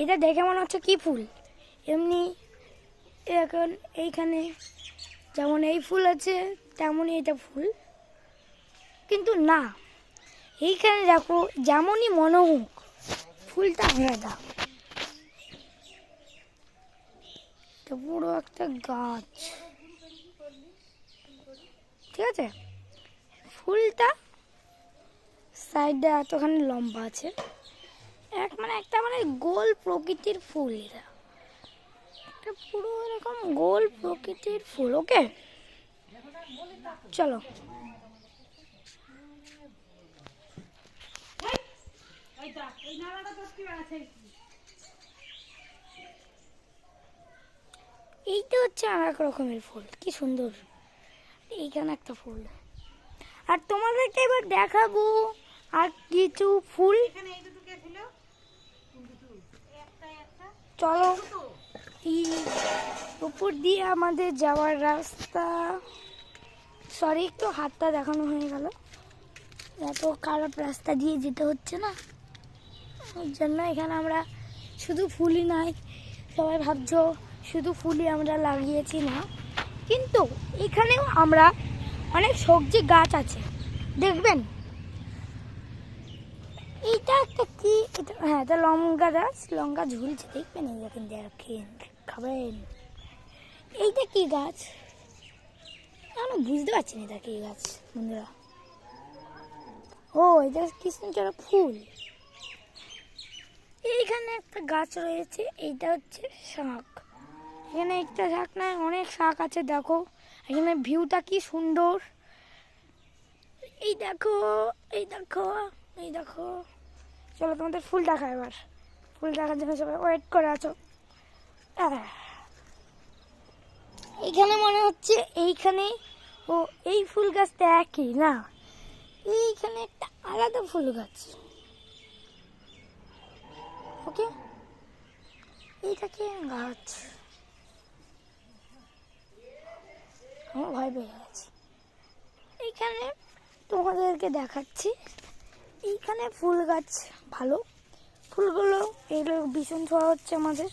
এটা দেখে মনে হচ্ছে কি ফুল, এমনি এখন এইখানে যেমন এই ফুল আছে তেমনই এটা ফুল, কিন্তু না, এইখানে দেখো যেমনই মনোমুখ, ফুলটা আলাদা। এটা পুরো একটা গাছ, ঠিক আছে। ফুলটা সাইডে এতখানি লম্বা আছে, একটা গোল প্রকৃতির ফুল। এটা পুরো এরকম গোল প্রকৃতির ফুল। ওকে, চলো। এইটা হচ্ছে আর এক রকমের ফুল, কি সুন্দর। এইখানে একটা ফুল, আর তোমাদেরকে এবার দেখাবো আর কিছু ফুল। চলো, উপর দিয়ে আমাদের যাওয়ার রাস্তা, সরি একটু হাতটা দেখানো হয়ে গেল, এত খারাপ রাস্তা দিয়ে যেতে হচ্ছে না, ওর জন্য এখানে আমরা শুধু ফুলই নাই, সবাই ভাবছো শুধু ফুলই আমরা লাগিয়েছি, না, কিন্তু এখানেও আমরা অনেক সবজি গাছ আছে, দেখবেন। এইটা একটা কি, হ্যাঁ এটা লঙ্কা গাছ, লঙ্কা ঝুলছে, দেখবেন, এই দেখেন, দেখেন, খাবেন। এইটা কি গাছ আমি বুঝতে পারছি না, এটা কি গাছ বন্ধুরা। ও, এটা কৃষ্ণচূড়া ফুল। এইখানে একটা গাছ রয়েছে, এইটা হচ্ছে শাক। এখানে একটা শাক না, অনেক শাক আছে, দেখো এখানে ভিউটা কি সুন্দর। এই দেখো, এই দেখো, এই দেখো। চলো তোমাদের ফুল দেখা, এবার ফুল দেখার জন্য সবাই ওয়েট করে আছো। এইখানে মনে হচ্ছে এইখানে, ও এই ফুল গাছটা একই না, এইখানে একটা আলাদা ফুল গাছ। ওকে, এইটা কি গাছ, আমার ভয় পেয়ে গেছি। এইখানে তোমাদেরকে দেখাচ্ছি, এইখানে ফুল গাছ ভালো, ফুলগুলো এগুলো ভীষণ ছোঁয়া হচ্ছে আমাদের।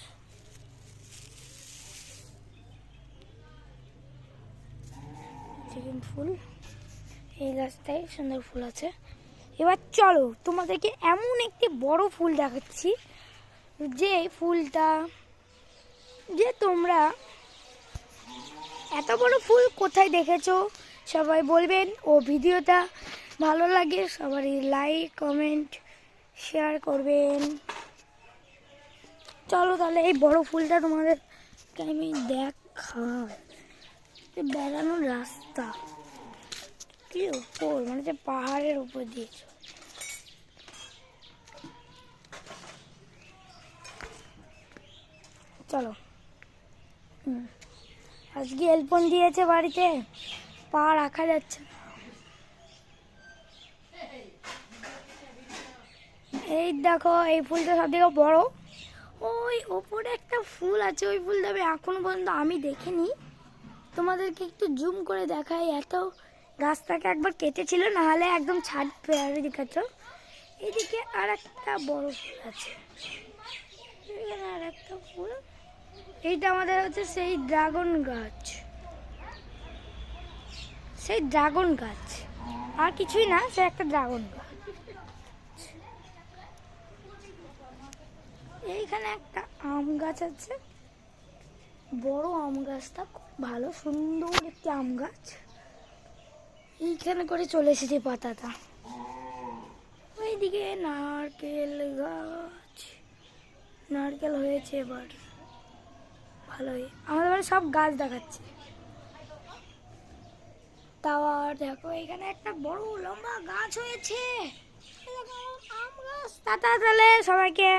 ফুল, এই গাছটায় সুন্দর ফুল আছে। এবার চলো তোমাদেরকে এমন একটি বড় ফুল দেখাচ্ছি, যে ফুলটা, যে তোমরা এত বড় ফুল কোথায় দেখেছো সবাই বলবেন, ও ভিডিওটা ভালো লাগে সবারই লাইক কমেন্ট শেয়ার করবেন। চলো তাহলে এই বড় ফুলটা তোমাদেরকে আমি দেখাই। বেড়ানোর রাস্তা কি উপর, যে পাহাড়ের উপর দিয়ে। চলো, আজকে এলপন দিয়েছে বাড়িতে, পা রাখা যাচ্ছে না। এই দেখো, এই ফুলটা সব থেকে বড়। ওই ওপরে একটা ফুল আছে, ওই ফুলটা আমি এখনো পর্যন্ত আমি দেখিনি, তোমাদেরকে একটু জুম করে দেখাই। এত গাছটাকে একবার কেটেছিল, নাহলে একদম ছাদ পেয়ারে দেখাচ্ছ। এদিকে আর একটা বড় ফুল আছে, এখানে আর একটা ফুল। এইটা আমাদের হচ্ছে সেই ড্রাগন গাছ, সেই ড্রাগন গাছ, আর কিছুই না, সে একটা ড্রাগন গাছ। এইখানে একটা আম গাছ আছে, বড় আম গাছটা খুব ভালো, সুন্দর একটি আম গাছ। এইখানে করে চলে এসেছে পাতাটা। ওইদিকে নারকেল গাছ, নারকেল হয়েছে এবার ভালোই, আমাদের বাড়ি সব গাছ দেখাচ্ছে। টাওয়ার দেখো, এখানে একটা বড় লম্বা গাছ হয়েছে, আম গাছ। তাহলে সবাইকে